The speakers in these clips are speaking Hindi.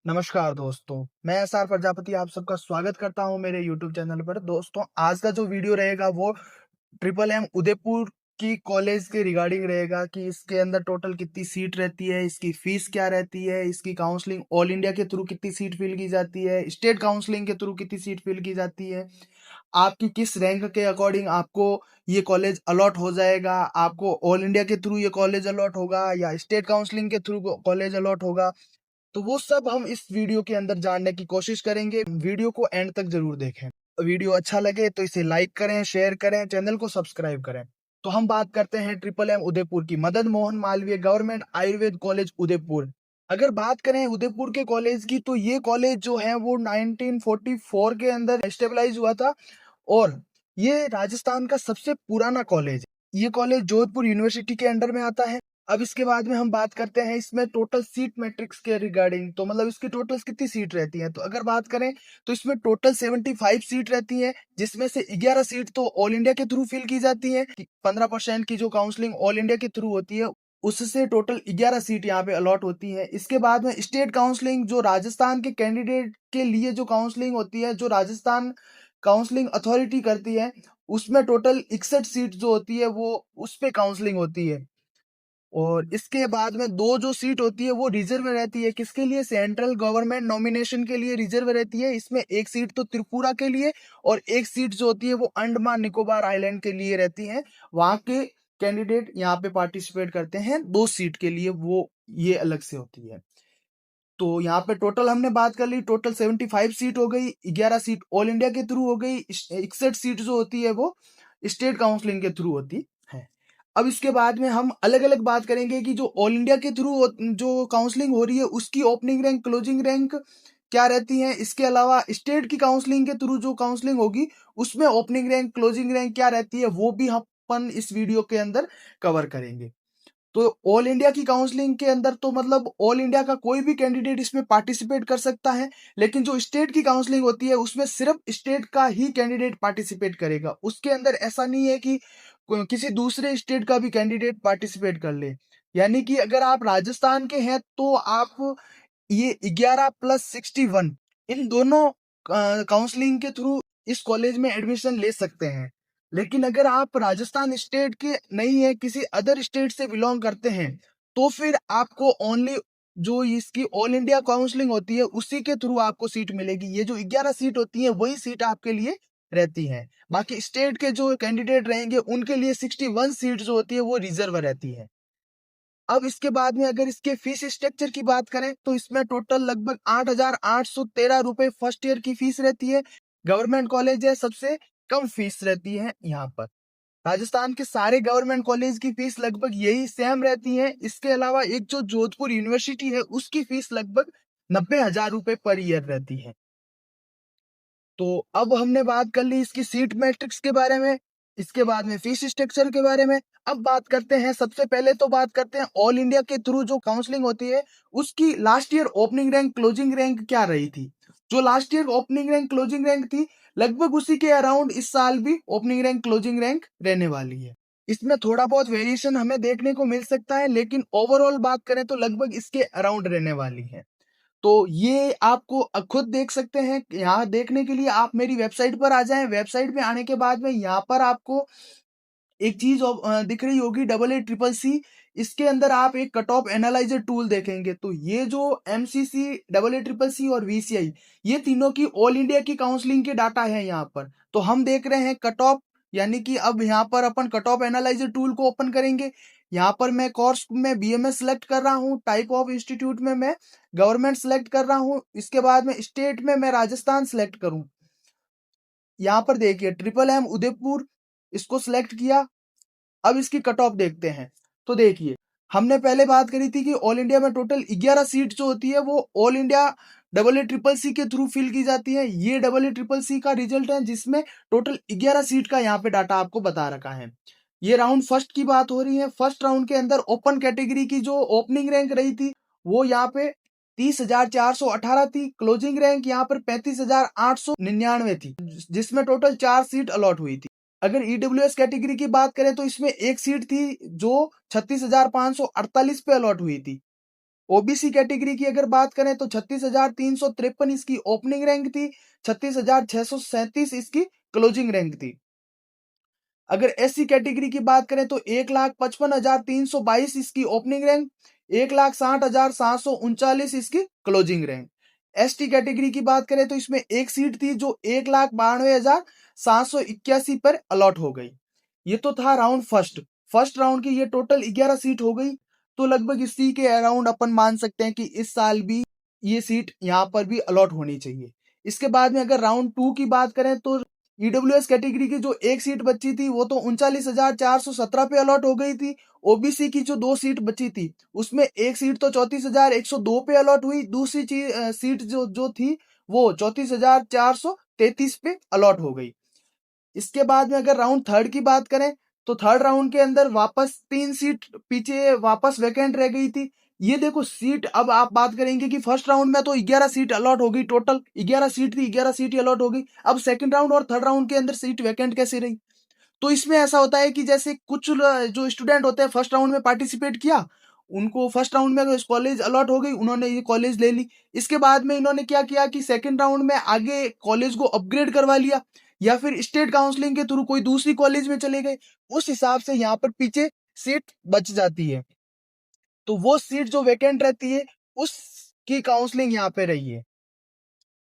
नमस्कार दोस्तों, मैं एसआर प्रजापति आप सबका स्वागत करता हूं मेरे यूट्यूब चैनल पर। दोस्तों, आज का जो वीडियो रहेगा वो ट्रिपल एम उदयपुर की कॉलेज के रिगार्डिंग रहेगा कि इसके अंदर टोटल कितनी सीट रहती है, इसकी फीस क्या रहती है, इसकी काउंसलिंग ऑल इंडिया के थ्रू कितनी सीट फिल की जाती है, स्टेट काउंसलिंग के थ्रू कितनी सीट फिल की जाती है, आपकी किस रैंक के अकॉर्डिंग आपको ये कॉलेज अलॉट हो जाएगा, आपको ऑल इंडिया के थ्रू ये कॉलेज अलॉट होगा या स्टेट काउंसलिंग के थ्रू कॉलेज अलॉट होगा। तो वो सब हम इस वीडियो के अंदर जानने की कोशिश करेंगे। वीडियो को एंड तक जरूर देखें। वीडियो अच्छा लगे तो इसे लाइक करें, शेयर करें, चैनल को सब्सक्राइब करें। तो हम बात करते हैं ट्रिपल एम उदयपुर की। Madan Mohan Malviya government Ayurveda college Udaipur. अगर बात करें उदयपुर के कॉलेज की, तो ये कॉलेज जो है वो 1944 के अंदर स्टेबलाइज हुआ था और ये राजस्थान का सबसे पुराना कॉलेज है। ये कॉलेज जोधपुर यूनिवर्सिटी के अंडर में आता है। अब इसके बाद में हम बात करते हैं इसमें टोटल सीट मैट्रिक्स के रिगार्डिंग। तो मतलब इसकी टोटल कितनी सीट रहती है, तो अगर बात करें तो इसमें टोटल 75 सीट रहती है, जिसमें से 11 सीट तो ऑल इंडिया के थ्रू फिल की जाती है। 15% की जो काउंसलिंग ऑल इंडिया के थ्रू होती है, उससे टोटल 11 सीट यहाँ पे अलॉट होती है। इसके बाद में स्टेट काउंसलिंग, जो राजस्थान के कैंडिडेट के लिए जो काउंसलिंग होती है, जो राजस्थान काउंसलिंग अथॉरिटी करती है, उसमें टोटल 61 सीट जो होती है वो उस पे काउंसलिंग होती है। और इसके बाद में दो जो सीट होती है वो रिजर्व रहती है। किसके लिए? सेंट्रल गवर्नमेंट नॉमिनेशन के लिए रिजर्व रहती है। इसमें एक सीट तो त्रिपुरा के लिए और एक सीट जो होती है वो अंडमान निकोबार आइलैंड के लिए रहती है। वहां के कैंडिडेट यहाँ पे पार्टिसिपेट करते हैं। 2 सीट के लिए वो ये अलग से होती है। तो यहाँ पे टोटल हमने बात कर ली, टोटल 75 सीट हो गई, 11 सीट ऑल इंडिया के थ्रू हो गई, 61 सीट जो होती है वो स्टेट काउंसलिंग के थ्रू होती है। अब इसके बाद में हम अलग अलग बात करेंगे कि जो ऑल इंडिया के थ्रू जो काउंसलिंग हो रही है उसकी ओपनिंग रैंक, क्लोजिंग रैंक क्या रहती है। इसके अलावा स्टेट की काउंसलिंग के थ्रू जो काउंसलिंग होगी उसमें ओपनिंग रैंक, क्लोजिंग रैंक क्या रहती है, वो भी हम अपन इस वीडियो के अंदर कवर करेंगे। तो ऑल इंडिया की काउंसलिंग के अंदर तो मतलब ऑल इंडिया का कोई भी कैंडिडेट इसमें पार्टिसिपेट कर सकता है, लेकिन जो स्टेट की काउंसलिंग होती है उसमें सिर्फ स्टेट का ही कैंडिडेट पार्टिसिपेट करेगा। उसके अंदर ऐसा नहीं है कि किसी दूसरे स्टेट का भी कैंडिडेट पार्टिसिपेट कर ले। यानी कि अगर आप राजस्थान के हैं तो आप ये 11+61 इन दोनों काउंसलिंग के थ्रू इस कॉलेज में एडमिशन ले सकते हैं। लेकिन अगर आप राजस्थान स्टेट के नहीं है, किसी अदर स्टेट से बिलोंग करते हैं, तो फिर आपको ओनली जो इसकी ऑल इंडिया काउंसलिंग होती है उसी के थ्रू आपको सीट मिलेगी। ये जो 11 सीट होती है वही सीट आपके लिए रहती है। बाकी स्टेट के जो कैंडिडेट रहेंगे उनके लिए 61 सीट जो होती है वो रिजर्व रहती है। अब इसके बाद में अगर इसके फीस स्ट्रक्चर की बात करें तो इसमें टोटल लगभग 8,813 रुपए फर्स्ट ईयर की फीस रहती है। गवर्नमेंट कॉलेज है, सबसे कम फीस रहती है यहाँ पर। राजस्थान के सारे गवर्नमेंट कॉलेज की फीस लगभग यही सेम रहती है। इसके अलावा एक जो जोधपुर यूनिवर्सिटी है उसकी फीस लगभग 90,000 रुपए पर ईयर रहती है। तो अब हमने बात कर ली इसकी सीट मैट्रिक्स के बारे में, इसके बाद में फीस स्ट्रक्चर के बारे में। अब बात करते हैं, सबसे पहले तो बात करते हैं ऑल इंडिया के थ्रू जो काउंसलिंग होती है उसकी last year opening rank, closing rank क्या रही थी। जो last year opening rank, closing rank थी, लगभग उसी के अराउंड इस साल भी ओपनिंग रैंक, क्लोजिंग रैंक रहने वाली है। इसमें थोड़ा बहुत वेरिएशन हमें देखने को मिल सकता है, लेकिन ओवरऑल बात करें तो लगभग इसके अराउंड रहने वाली है। तो ये आपको खुद देख सकते हैं। यहाँ देखने के लिए आप मेरी वेबसाइट पर आ जाएं। वेबसाइट पे आने के बाद में यहाँ पर आपको एक चीज दिख रही होगी, AA CCC। इसके अंदर आप एक कट ऑफ एनालाइजर टूल देखेंगे। तो ये जो MCC, AA CCC और VCI, ये तीनों की ऑल इंडिया की काउंसलिंग के डाटा है यहाँ पर। तो हम देख रहे हैं कट ऑफ, यानी कि अब यहाँ पर अपन कट ऑफ एनालाइजर टूल को ओपन करेंगे। यहाँ पर मैं कोर्स में BMS सेलेक्ट कर रहा हूँ, टाइप ऑफ इंस्टीट्यूट में मैं गवर्नमेंट सेलेक्ट कर रहा हूँ, इसके बाद में स्टेट में मैं राजस्थान सेलेक्ट करूँ। यहाँ पर देखिए ट्रिपल एम उदयपुर, इसको सिलेक्ट किया। अब इसकी कट ऑफ देखते हैं। तो देखिए, हमने पहले बात करी थी कि ऑल इंडिया में टोटल 11 सीट जो होती है वो ऑल इंडिया AA CCC के थ्रू फिल की जाती है। ये AA CCC का रिजल्ट है जिसमें टोटल 11 सीट का यहाँ पे डाटा आपको बता रखा है। ये राउंड फर्स्ट की बात हो रही है। फर्स्ट राउंड के अंदर ओपन कैटेगरी की जो ओपनिंग रैंक रही थी वो यहाँ पे 30,418 थी। क्लोजिंग रैंक यहाँ पर 35,899 थी, जिसमें टोटल 4 सीट अलॉट हुई थी। अगर EWS कैटेगरी की बात करें तो इसमें एक सीट थी जो 36,548 पे अलॉट हुई थी। ओबीसी कैटेगरी की अगर बात करें तो 36,353 इसकी ओपनिंग रैंक थी, 36,637 इसकी क्लोजिंग रैंक थी। अगर एससी कैटेगरी की बात करें तो 1,55,322 इसकी ओपनिंग रैंक, 1,60,739 इसकी क्लोजिंग रैंक। एसटी कैटेगरी की बात करें तो इसमें एक सीट थी जो 1,92,781 पर अलॉट हो गई। ये तो था राउंड फर्स्ट राउंड की ये टोटल 11 सीट हो गई। तो लगभग इसी के अराउंड अपन मान सकते हैं कि इस साल भी ये सीट यहाँ पर भी अलॉट होनी चाहिए। इसके बाद में अगर राउंड 2 की बात करें तो ईडब्ल्यूएस कैटेगरी की जो एक सीट बची थी वो तो 39,417 पे अलॉट हो गई थी। ओबीसी की जो 2 सीट बची थी उसमें एक सीट तो 34,102 पे अलॉट हुई, दूसरी सीट जो थी वो 34,433 पे अलॉट हो गई। इसके बाद में अगर राउंड थर्ड की बात करें तो थर्ड राउंड के अंदर वापस 3 सीट पीछे वापस वैकेंट रह गई थी। ये देखो सीट, अब आप बात करेंगे कि फर्स्ट राउंड में तो 11 सीट अलॉट हो गई, टोटल 11 सीट थी, 11 सीट ही अलॉट हो गई। अब सेकंड राउंड और थर्ड राउंड के अंदर सीट वैकेंट कैसे रही? तो इसमें ऐसा होता है कि जैसे कुछ जो स्टूडेंट होते हैं फर्स्ट राउंड में पार्टिसिपेट किया, उनको फर्स्ट राउंड में कॉलेज अलॉट हो गई, उन्होंने ये कॉलेज ले ली। इसके बाद में इन्होंने क्या किया कि सेकंड राउंड में आगे कॉलेज को अपग्रेड करवा लिया या फिर स्टेट काउंसलिंग के थ्रू कोई दूसरी कॉलेज में चले गए। उस हिसाब से यहाँ पर पीछे सीट बच जाती है। तो वो सीट जो वैकेंट रहती है उसकी काउंसलिंग यहाँ पे रही है।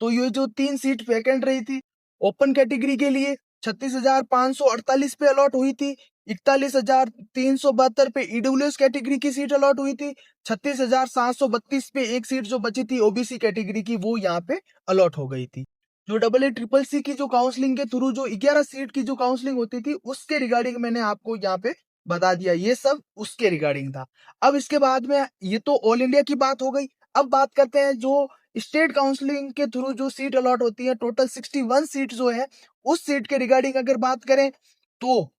तो ये जो 3 सीट वैकेंट रही थी ओपन कैटेगरी के लिए 36,548 पे अलॉट हुई थी, 41,372 पे ईडब्ल्यूएस कैटेगरी की सीट अलॉट हुई थी, 36,732 पे एक सीट जो बची थी ओबीसी कैटेगरी की वो यहाँ पे अलॉट हो गई थी। जो डबल ए ट्रिपल सी की जो काउंसलिंग के थ्रू जो 11 सीट की जो काउंसलिंग होती थी उसके रिगार्डिंग मैंने आपको यहाँ पे बता दिया, ये सब उसके रिगार्डिंग था। अब इसके बाद में ये तो ऑल इंडिया की बात हो गई। अब बात करते हैं जो स्टेट काउंसलिंग के थ्रू जो सीट अलॉट होती है, टोटल 61 सीट जो है उस सीट के रिगार्डिंग अगर बात करें तो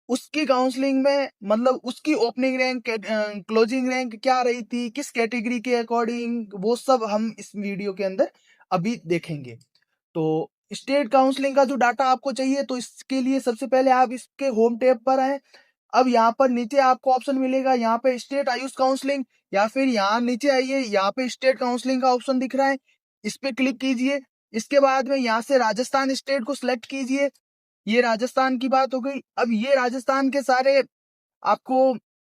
उसकी काउंसलिंग में मतलब उसकी ओपनिंग रैंक, क्लोजिंग रैंक क्या रही थी, किस कैटेगरी के अकॉर्डिंग, वो सब हम इस वीडियो के अंदर अभी देखेंगे। तो स्टेट काउंसलिंग का जो डाटा आपको चाहिए तो इसके लिए सबसे पहले आप इसके होम टैब पर आए। अब यहाँ पर नीचे आपको ऑप्शन मिलेगा, यहाँ पे स्टेट आयुष काउंसलिंग, या फिर यहाँ नीचे आइए, यहाँ पे स्टेट काउंसलिंग का ऑप्शन दिख रहा है, इस पे क्लिक कीजिए। इसके बाद में यहाँ से राजस्थान स्टेट को सिलेक्ट कीजिए। ये राजस्थान की बात हो गई। अब ये राजस्थान के सारे आपको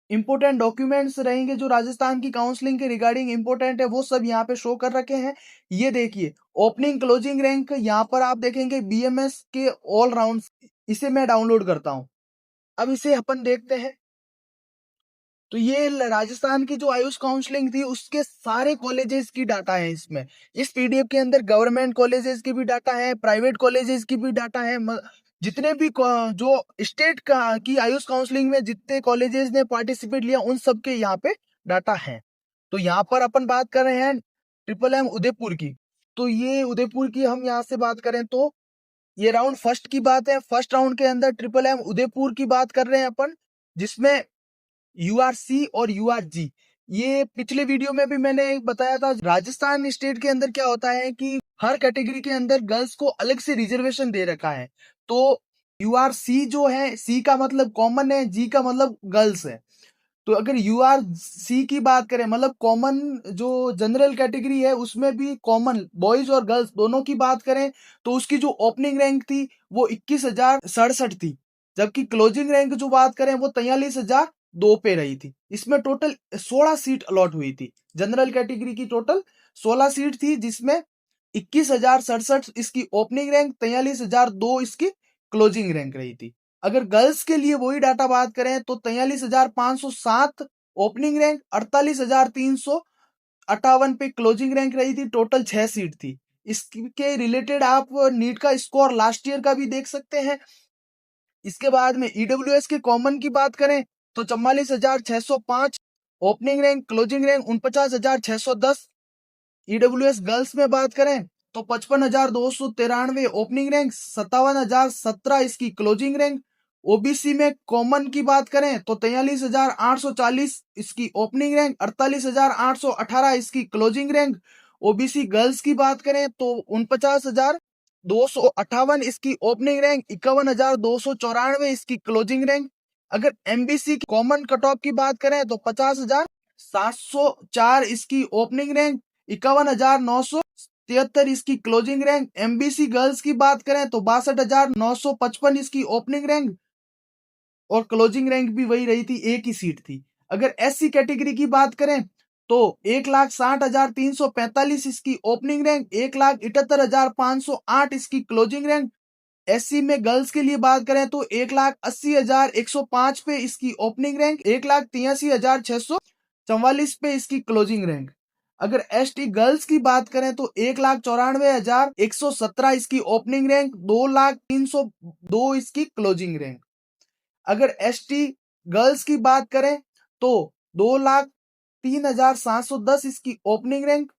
इंपोर्टेंट डॉक्यूमेंट्स रहेंगे जो राजस्थान की काउंसलिंग के रिगार्डिंग इंपोर्टेंट है, वो सब यहाँ पे शो कर रखे हैं। ये देखिए ओपनिंग क्लोजिंग रैंक, यहाँ पर आप देखेंगे बीएमएस के ऑल राउंड। इसे मैं डाउनलोड करता हूँ, अब इसे अपन देखते हैं। तो ये राजस्थान की जो आयुष काउंसलिंग थी उसके सारे कॉलेजेस की डाटा है इसमें। इस पीडीएफ के अंदर गवर्नमेंट कॉलेजेस की भी डाटा है, प्राइवेट कॉलेजेस की भी डाटा है, जितने भी जो स्टेट का की आयुष काउंसलिंग में जितने कॉलेजेस ने पार्टिसिपेट लिया उन सब के यहाँ पे डाटा है। तो यहाँ पर अपन बात कर रहे हैं ट्रिपल एम उदयपुर की। तो ये उदयपुर की हम यहाँ से बात करें तो ये राउंड फर्स्ट की बात है। फर्स्ट राउंड के अंदर ट्रिपल एम उदयपुर की बात कर रहे हैं अपन, जिसमें यूआरसी और यूआरजी, ये पिछले वीडियो में भी मैंने बताया था। राजस्थान स्टेट के अंदर क्या होता है कि हर कैटेगरी के अंदर गर्ल्स को अलग से रिजर्वेशन दे रखा है। तो यूआरसी जो है, सी का मतलब कॉमन है, जी का मतलब गर्ल्स है। तो अगर यूआरसी की बात करें मतलब कॉमन जो जनरल कैटेगरी है उसमें भी कॉमन बॉयज और गर्ल्स दोनों की बात करें तो उसकी जो ओपनिंग रैंक थी वो 21,067 थी, जबकि क्लोजिंग रैंक जो बात करें वो 43,002 पे रही थी। इसमें टोटल 16 सीट अलॉट हुई थी। जनरल कैटेगरी की टोटल 16 सीट थी जिसमें 21,067 इसकी ओपनिंग रैंक, 43,002 इसकी क्लोजिंग रैंक रही थी। अगर गर्ल्स के लिए वही डाटा बात करें तो 43,507 ओपनिंग रैंक, 48,358 पे क्लोजिंग रैंक रही थी। टोटल 6 सीट थी। इसके रिलेटेड आप नीट का स्कोर लास्ट ईयर का भी देख सकते हैं। इसके बाद में ईडब्ल्यूएस के कॉमन की बात करें तो 44,605 opening rank, closing rank 49,610। EWS girls में बात करें तो 55,293 ओपनिंग रैंक, 57,017 इसकी क्लोजिंग रैंक। ओबीसी में कॉमन की बात करें तो 43,840 इसकी ओपनिंग रैंक, 48,818 इसकी क्लोजिंग रैंक। ओबीसी गर्ल्स की बात करें तो 49,258 इसकी ओपनिंग रैंक, 51,294 इसकी क्लोजिंग रैंक। अगर एमबीसी की कॉमन कट ऑफ की बात करें तो 50,000 704 इसकी ओपनिंग रैंक, 51,973 इसकी क्लोजिंग रैंक। एमबीसी गर्ल्स की बात करें तो 62,955 इसकी ओपनिंग रैंक और क्लोजिंग रैंक भी वही रही थी, एक ही सीट थी। अगर एससी कैटेगरी की बात करें तो 1,60,345 इसकी ओपनिंग रैंक, 1,78,508 इसकी क्लोजिंग रैंक। एससी में गर्ल्स के लिए बात करें तो 1,80,105 पे इसकी ओपनिंग रैंक, 1,83,644 पे इसकी क्लोजिंग रैंक। अगर एसटी गर्ल्स की बात करें तो 1,94,117 इसकी ओपनिंग रैंक, 2,03,02 इसकी क्लोजिंग रैंक। अगर एसटी गर्ल्स की बात करें तो 2,03,710 इसकी ओपनिंग रैंक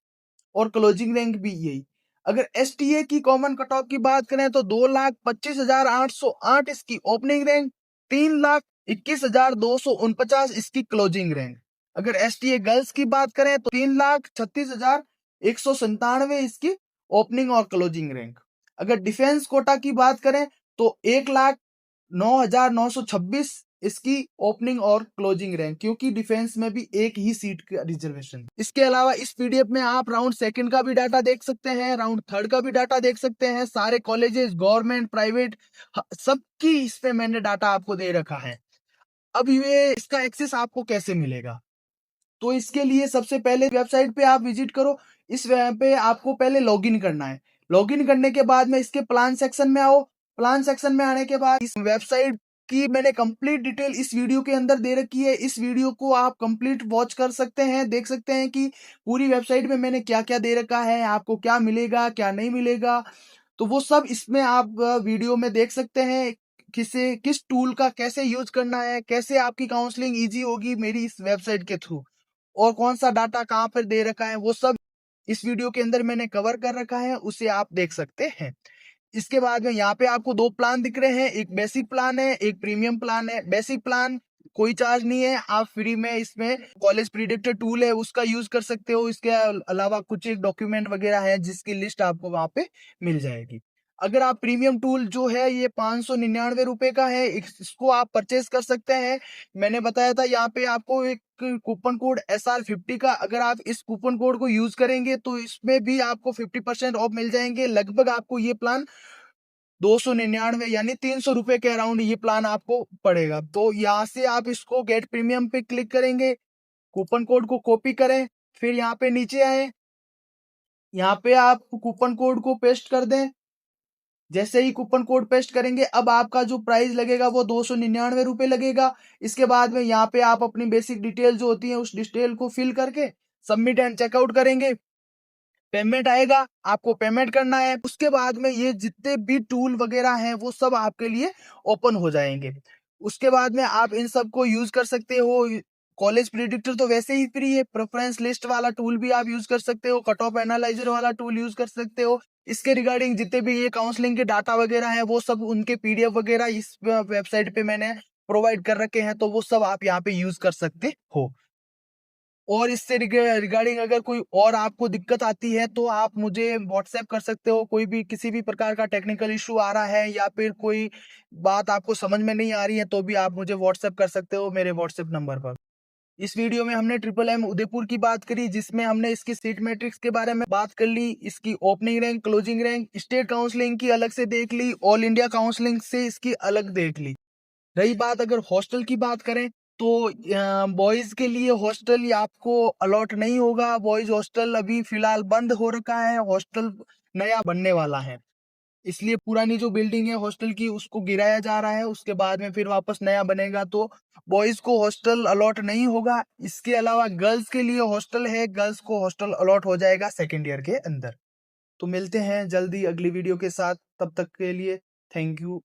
और क्लोजिंग रैंक भी यही। अगर एसटीए की कॉमन कट ऑफ की बात करें तो 2,25,808 इसकी ओपनिंग रैंक, 3,21,249 इसकी क्लोजिंग रैंक। अगर एसटीए गर्ल्स की बात करें तो 3,36,197 इसकी ओपनिंग और क्लोजिंग रैंक। अगर डिफेंस कोटा की बात करें तो 1,09,926 इसकी ओपनिंग और क्लोजिंग रैंक, क्योंकि डिफेंस में भी एक ही सीट का रिजर्वेशन। इसके अलावा इस पीडीएफ में आप राउंड सेकंड का भी डाटा देख सकते हैं, राउंड थर्ड का भी डाटा देख सकते हैं। सारे कॉलेजेस, गवर्नमेंट, प्राइवेट, सबकी इस पे मैंने डाटा आपको दे रखा है। अब ये इसका एक्सेस आपको कैसे मिलेगा? तो इसके लिए सबसे पहले वेबसाइट पे आप विजिट करो। इस पे आपको पहले लॉगिन करना है। लॉगिन करने के बाद में इसके प्लान सेक्शन में आओ। प्लान सेक्शन में आने के बाद इस वेबसाइट की मैंने कंप्लीट डिटेल इस वीडियो के अंदर दे रखी है। इस वीडियो को आप कंप्लीट वॉच कर सकते हैं, देख सकते हैं कि पूरी वेबसाइट में मैंने क्या क्या दे रखा है, आपको क्या मिलेगा, क्या नहीं मिलेगा। तो वो सब इसमें आप वीडियो में देख सकते हैं। किस टूल का कैसे यूज करना है, कैसे आपकी काउंसलिंग इजी होगी मेरी इस वेबसाइट के थ्रू, और कौन सा डाटा कहाँ पर दे रखा है, वो सब इस वीडियो के अंदर मैंने कवर कर रखा है, उसे आप देख सकते हैं। इसके बाद में यहाँ पे आपको 2 प्लान दिख रहे हैं, एक बेसिक प्लान है, एक प्रीमियम प्लान है। बेसिक प्लान कोई चार्ज नहीं है, आप फ्री में इसमें कॉलेज प्रिडिक्टर टूल है उसका यूज कर सकते हो। इसके अलावा कुछ एक डॉक्यूमेंट वगैरह है जिसकी लिस्ट आपको वहां पे मिल जाएगी। अगर आप प्रीमियम टूल जो है ये 599 रुपए का है, इसको आप परचेज कर सकते हैं। मैंने बताया था यहाँ पे आपको एक कूपन कोड SR50 का, अगर आप इस कूपन कोड को यूज करेंगे तो इसमें भी आपको 50% ऑफ मिल जाएंगे। लगभग आपको ये प्लान 299 यानी 300 रुपए के अराउंड ये प्लान आपको पड़ेगा। तो यहाँ से आप इसको गेट प्रीमियम पे क्लिक करेंगे, कूपन कोड को कॉपी करें, फिर यहाँ पे नीचे आए, यहाँ पे आप कूपन कोड को पेस्ट कर दें। जैसे ही कूपन कोड पेस्ट करेंगे अब आपका जो प्राइस लगेगा वो 299 रुपए लगेगा। इसके बाद में यहाँ पे आप अपनी बेसिक डिटेल जो होती है उस डिटेल को फिल करके सबमिट एंड चेकआउट करेंगे। पेमेंट आएगा, आपको पेमेंट करना है। उसके बाद में ये जितने भी टूल वगैरह हैं वो सब आपके लिए ओपन हो जाएंगे। उसके बाद में आप इन सब को यूज कर सकते हो। कॉलेज प्रिडिक्टर तो वैसे ही फ्री है, प्रेफरेंस लिस्ट वाला टूल भी आप यूज कर सकते हो, कट ऑफ एनालाइजर वाला टूल यूज कर सकते हो। इसके रिगार्डिंग जितने भी ये काउंसलिंग के डाटा वगैरह है वो सब उनके पीडीएफ वगैरह इस वेबसाइट पे मैंने प्रोवाइड कर रखे हैं, तो वो सब आप यहाँ पे यूज कर सकते हो। और इससे रिगार्डिंग अगर कोई और आपको दिक्कत आती है तो आप मुझे व्हाट्सएप कर सकते हो। कोई भी किसी भी प्रकार का टेक्निकल इशू आ रहा है या फिर कोई बात आपको समझ में नहीं आ रही है तो भी आप मुझे व्हाट्सएप कर सकते हो मेरे व्हाट्सएप नंबर पर। इस वीडियो में हमने ट्रिपल एम उदयपुर की बात करी, जिसमें हमने इसकी सीट मैट्रिक्स के बारे में बात कर ली, इसकी opening rank, closing rank, state counselling की अलग से देख ली, ऑल इंडिया काउंसलिंग से इसकी अलग देख ली। रही बात अगर हॉस्टल की बात करें तो बॉयज के लिए हॉस्टल आपको अलॉट नहीं होगा। बॉयज हॉस्टल अभी फिलहाल बंद हो रखा है, हॉस्टल नया बनने वाला है, इसलिए पुरानी जो बिल्डिंग है हॉस्टल की उसको गिराया जा रहा है। उसके बाद में फिर वापस नया बनेगा, तो बॉयज को हॉस्टल अलॉट नहीं होगा। इसके अलावा गर्ल्स के लिए हॉस्टल है, गर्ल्स को हॉस्टल अलॉट हो जाएगा सेकेंड ईयर के अंदर। तो मिलते हैं जल्दी अगली वीडियो के साथ, तब तक के लिए थैंक यू।